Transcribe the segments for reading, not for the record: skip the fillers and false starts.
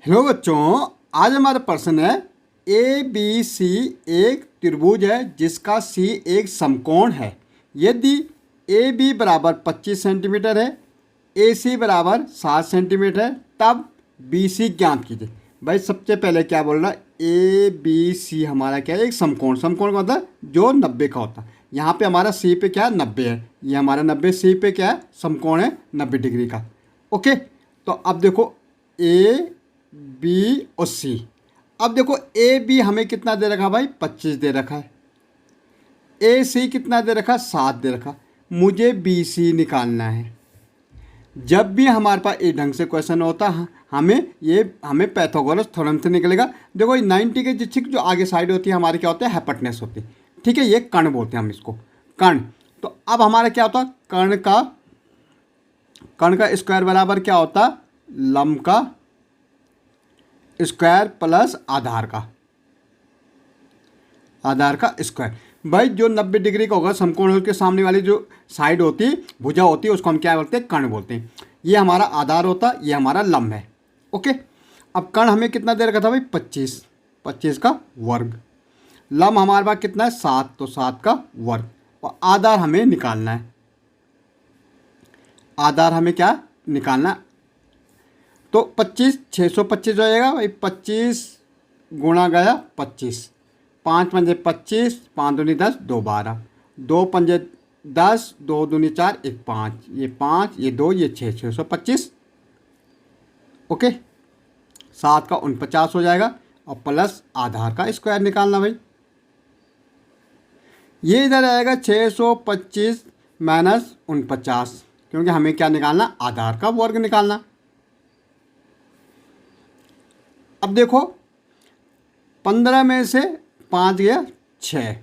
Hello बच्चों, आज हमारा प्रश्न है ए बी सी एक त्रिभुज है जिसका सी एक समकोण है। यदि ए बी बराबर 25 सेंटीमीटर है, ए सी बराबर 7 सेंटीमीटर है, तब बी सी ज्ञात कीजिए। भाई सबसे पहले क्या बोल रहा है, ए बी सी हमारा क्या है, एक समकोण। समकोण का मतलब जो 90 का होता है। यहाँ पे हमारा सी पे क्या है, 90 है। ये हमारा 90, सी पे क्या है, समकोण है 90 डिग्री का। ओके, तो अब देखो ए बी और सी। अब देखो ए बी हमें कितना दे रखा भाई, 25 दे रखा है। ए सी कितना दे रखा, 7 दे रखा। मुझे बी सी निकालना है। जब भी हमारे पास इस ढंग से क्वेश्चन होता है हमें पैथागोरस थ्योरम से निकलेगा। देखो 90 के जिसकी जो आगे साइड होती है हमारी क्या होती है, हाइपोटेनस होती है। ठीक है, ये कर्ण बोलते हैं हम इसको, कर्ण। तो अब हमारा क्या होता है, कर्ण का स्क्वायर बराबर क्या होता, लंब का स्क्वायर प्लस आधार का स्क्वायर। भाई जो 90 डिग्री का होगा समकोण के सामने वाली जो साइड होती है, भुजा होती है, उसको हम क्या बोलते हैं, कर्ण बोलते हैं। ये हमारा आधार होता है, ये हमारा लंब है। ओके, अब कर्ण हमें कितना दे रखा था भाई, 25 का वर्ग। लंब हमारे पास कितना है, 7, तो 7 का वर्ग। और आधार हमें निकालना है। आधार हमें क्या निकालना है, तो 25 625 हो जाएगा भाई। 25 गुणा गया 25, 5 पंजे 25, 5 दूनी 10, 2 12, 2 पंजे 10, 2 दूनी 4, 1 5, ये 5, ये 2, ये 6, 625। ओके, 7 का 49 हो जाएगा। और प्लस आधार का स्क्वायर निकालना भाई। ये इधर आएगा 625 माइनस 49, क्योंकि हमें क्या निकालना, आधार का वर्ग निकालना। अब देखो 15 में से 5 गया 6,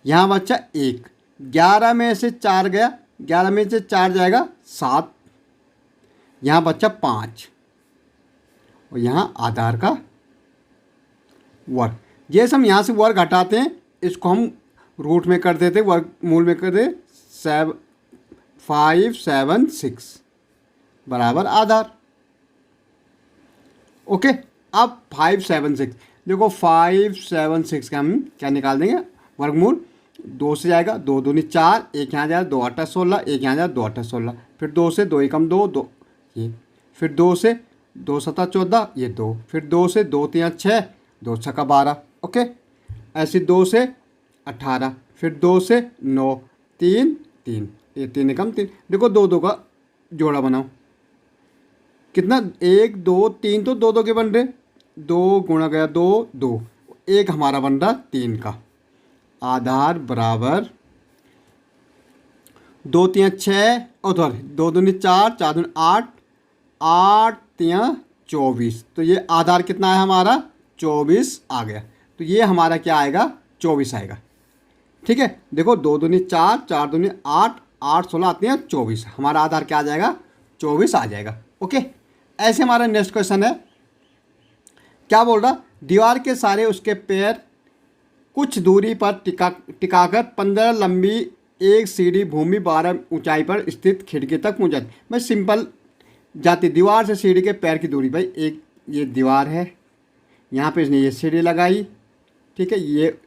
यहाँ बच्चा 1। 11 में से 4 गया, 11 में से 4 जाएगा 7, यहाँ बच्चा 5। और यहाँ आधार का वर्ग। जैसे हम यहाँ से वर्ग हटाते हैं, इसको हम रूट में कर देते, वर्ग मूल में कर दे 576 बराबर आधार। ओके, अब 576 देखो, 576 का हम क्या निकाल देंगे, वर्गमूल 2 से जाएगा, 2 दूनी 4, 1 यहाँ जाएगा, 2 8 16, 1 यहाँ जाएगा, 2 8 16, फिर 2 से 2 एकम 2, 2 ये, फिर 2 से 2 7 14, ये 2, फिर 2 से 2 3 6, 2 6 12। ओके, ऐसे 2 से 18, फिर 2 से 9, 3 3, ये 3 एकम 3। देखो 2 2 का जोड़ा बनाओ, कितना, 1 2 3, तो 2 2 के बन रहे, 2 गुणा गया 2 2, 1 हमारा बन रहा 3 का। आधार बराबर 2 3 6, उधर 2 दूनी 4, 4 दूनी 8, 8 3 24। तो ये आधार कितना है हमारा, 24 आ गया। तो ये हमारा क्या आएगा, 24 आएगा। ठीक है, देखो 2 दूनी 4, 4 दूनी 8, 8 16 आते हैं 24, हमारा आधार क्या आ जाएगा, 24 आ जाएगा। ओके, ऐसे हमारा नेक्स्ट क्वेश्चन है, क्या बोल रहा, दीवार के सारे उसके पैर कुछ दूरी पर टिकाकर 15 लंबी एक सीढ़ी भूमि 12 ऊंचाई पर स्थित खिड़की तक पहुंच जाती। मैं सिंपल जाती, दीवार से सीढ़ी के पैर की दूरी, भाई एक ये दीवार है, यहाँ पे इसने ये सीढ़ी लगाई। ठीक है, ये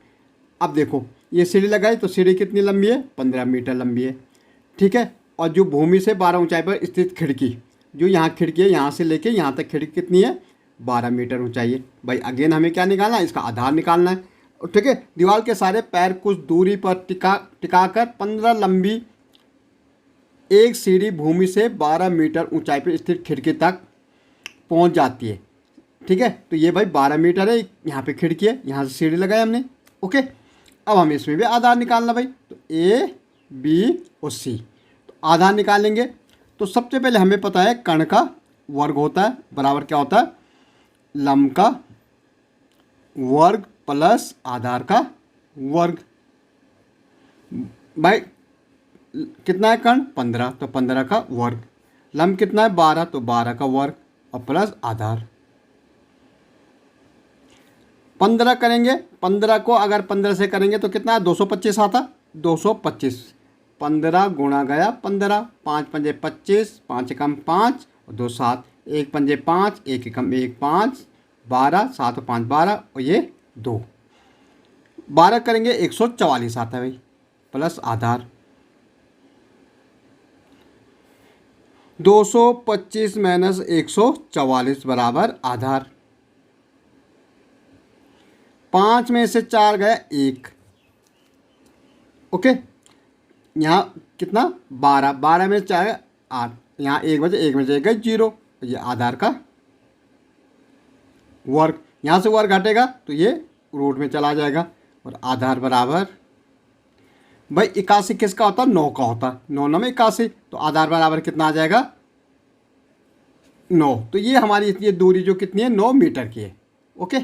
अब देखो ये सीढ़ी लगाई, तो सीढ़ी कितनी लंबी है, 15 मीटर लंबी है। ठीक है, और जो भूमि से 12 ऊंचाई पर स्थित खिड़की, जो यहाँ खिड़की है, यहाँ से लेके यहाँ तक खिड़की कितनी है, 12 मीटर ऊंचाई है। भाई अगेन हमें क्या निकालना है, इसका आधार निकालना है। ठीक है, दीवार के सारे पैर कुछ दूरी पर टिकाकर 15 लंबी एक सीढ़ी भूमि से 12 मीटर ऊंचाई पर स्थित खिड़की तक पहुंच जाती है। ठीक है, तो ये भाई 12 मीटर है, यहाँ पे खिड़की है, यहाँ से सीढ़ी लगाई हमने। ओके, अब हमें इसमें भी आधार निकालना भाई। तो ए बी और सी, तो आधार निकालेंगे। तो सबसे पहले हमें पता है कर्ण का वर्ग होता है बराबर क्या होता है, लंब का वर्ग प्लस आधार का वर्ग। भाई कितना है कर्ण, 15, तो 15 का वर्ग। लंब कितना है, 12, तो 12 का वर्ग और प्लस आधार। 15 करेंगे, 15 को अगर 15 से करेंगे तो कितना है, 225 आता, 225। 15 गुणा गया 15, 5 पंजे 25, 5 एकम 5 और 2 7, एक पंजे 5, एक एकम 1 5, 12, 7 और 5 12 और ये 2, 12 करेंगे 144 आता है भाई, प्लस आधार 225 माइनस 144 बराबर आधार। 5 में से 4 गया 1, ओके। यहाँ कितना 12, 12 में से 4 गया 8, यहाँ 1 बचे, 1 में से 1 गया 0, ये आधार का वर्ग, यहाँ से वर्ग घटेगा तो ये रूट में चला जाएगा और आधार बराबर भाई 81 किसका होता है, 9 का होता है, 9 9 में 81, तो आधार बराबर कितना आ जाएगा 9। तो ये हमारी ये दूरी जो कितनी है 9 मीटर की है, ओके।